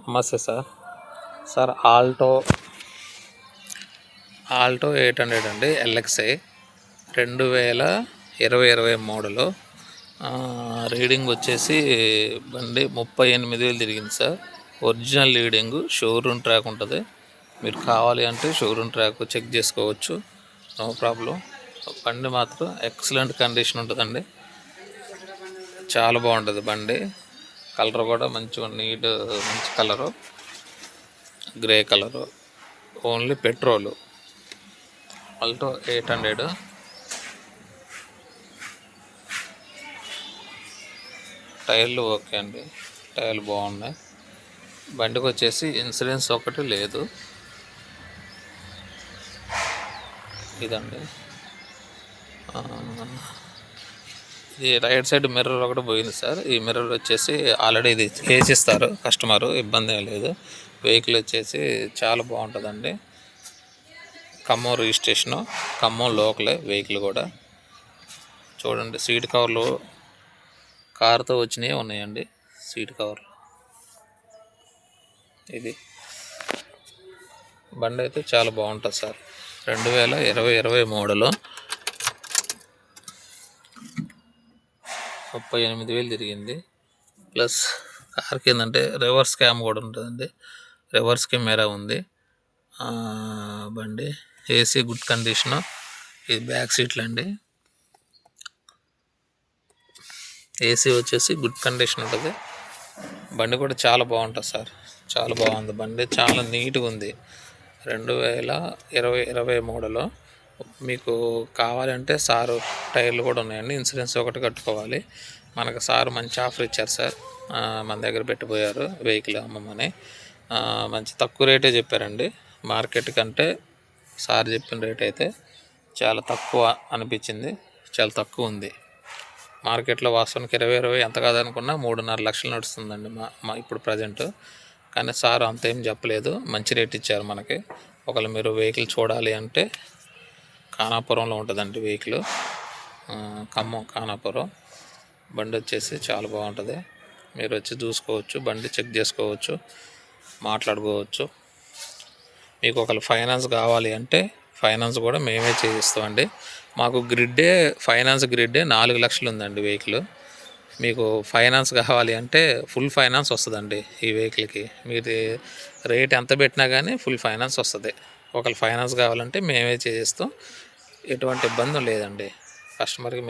నమస్తే sir. Sir Alto 800 అండి, LXi 2020 model. Reading వచ్చేసి బండి 38,000 తిరిగింది sir. Original reading, showroom track ఉంటుంది. మీరు కావాలి అంటే షోరూమ్ ట్రాక్ చెక్ చేసుకోవచ్చు, నో ప్రాబ్లం. బండి మాత్రం ఎక్సలెంట్ కండిషన్ ఉంటుందండి, చాలా బాగుంటుంది బండి. కలర్ కూడా మంచిగా మంచి colour, grey colour, only petrol. Alto 800. టైర్లు ఓకే అండి, టైర్లు బాగున్నాయి. బండికి వచ్చేసి ఇన్సూరెన్స్ ఒకటి లేదు. ఇదండి, ఇది రైట్ సైడ్ మిర్రర్ ఒకటి పోయింది సార్. ఈ మిర్రర్ వచ్చేసి ఆల్రెడీ ఇది వేసిస్తారు కస్టమరు, ఇబ్బంది ఏం లేదు. వెహికల్ వచ్చేసి చాలా బాగుంటుందండి. ఖమ్మం రిజిస్ట్రేషను, ఖమ్మం లోకలే వెహికల్ కూడా. చూడండి, సీట్ కవర్లు కారుతో వచ్చినవి ఉన్నాయండి, సీట్ కవర్లు. ఇది బండి అయితే చాలా బాగుంటుంది సార్. 2020 మోడలు, 38,000 తిరిగింది. ప్లస్ కార్కి ఏంటంటే రివర్స్ క్యామ్ కూడా ఉంటుందండి, రివర్స్ కెమెరా ఉంది. బండి ఏసీ గుడ్ కండిషను. ఇది బ్యాక్ సీట్లు అండి, ఏసీ వచ్చేసి గుడ్ కండిషన్ ఉంటుంది. బండి కూడా చాలా బాగుంటుంది సార్, చాలా బాగుంది బండి, చాలా నీట్గా ఉంది. 2020 మోడలు. మీకు కావాలంటే సారు టైర్లు కూడా ఉన్నాయండి, ఇన్సూరెన్స్ ఒకటి కట్టుకోవాలి. మనకు సారు మంచి ఆఫర్ ఇచ్చారు సార్, మన దగ్గర పెట్టిపోయారు వెహికల్ అమ్మమని. మంచి తక్కువ రేటే చెప్పారండి. మార్కెట్ కంటే సార్ చెప్పిన రేట్ అయితే చాలా తక్కువ అనిపించింది, చాలా తక్కువ ఉంది. మార్కెట్లో వాస్తవానికి 20 ఎంత కాదనుకున్నా 3.5 లక్షలు నడుస్తుందండి మా ఇప్పుడు ప్రజెంట్. కానీ సార్ అంతేం చెప్పలేదు, మంచి రేట్ ఇచ్చారు మనకి. ఒకవేళ మీరు వెహికల్ చూడాలి అంటే ఖానాపురంలో ఉంటుందండి వెహికల్, ఖమ్మం ఖానాపురం. బండి వచ్చేసి చాలా బాగుంటుంది, మీరు వచ్చి చూసుకోవచ్చు, బండి చెక్ చేసుకోవచ్చు, మాట్లాడుకోవచ్చు. మీకు ఒకవేళ ఫైనాన్స్ కావాలి అంటే ఫైనాన్స్ కూడా మేమే చేయిస్తామండి. మాకు ఫైనాన్స్ గ్రిడ్డే 4 లక్షలు ఉందండి వెహికల్. మీకు ఫైనాన్స్ కావాలి అంటే ఫుల్ ఫైనాన్స్ వస్తుందండి ఈ వెహికల్కి. మీరు రేట్ ఎంత పెట్టినా కానీ ఫుల్ ఫైనాన్స్ వస్తుంది. ఒకవేళ ఫైనాన్స్ కావాలంటే మేమే చేయిస్తాం, ఎటువంటి ఇబ్బంది లేదండి. కస్టమర్కి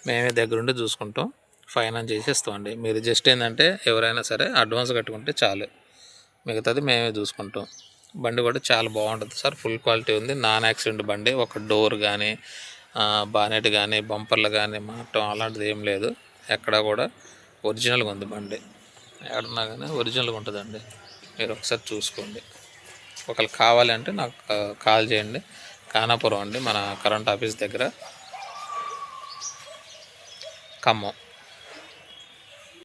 మేమే దగ్గరుండి చూసుకుంటాం, ఫైనాన్స్ చేసేస్తామండి. మీరు జస్ట్ ఏంటంటే ఎవరైనా సరే అడ్వాన్స్ కట్టుకుంటే చాలు, మిగతాది మేమే చూసుకుంటాం. బండి కూడా చాలా బాగుంటుంది సార్, ఫుల్ క్వాలిటీ ఉంది. నాన్ యాక్సిడెంట్ బండి, ఒక డోర్ కానీ బానెట్ కానీ బంపర్లు కానీ మారటం అలాంటిది ఏం లేదు. ఎక్కడా కూడా ఒరిజినల్గా ఉంది బండి, ఎక్కడన్నా కానీ ఒరిజినల్గా ఉంటుందండి. మీరు ఒకసారి చూసుకోండి. ఒకవేళ కావాలంటే నాకు కాల్ చేయండి. ఖానాపురం అండి, మన కరెంట్ ఆఫీస్ దగ్గర, ఖమ్మం.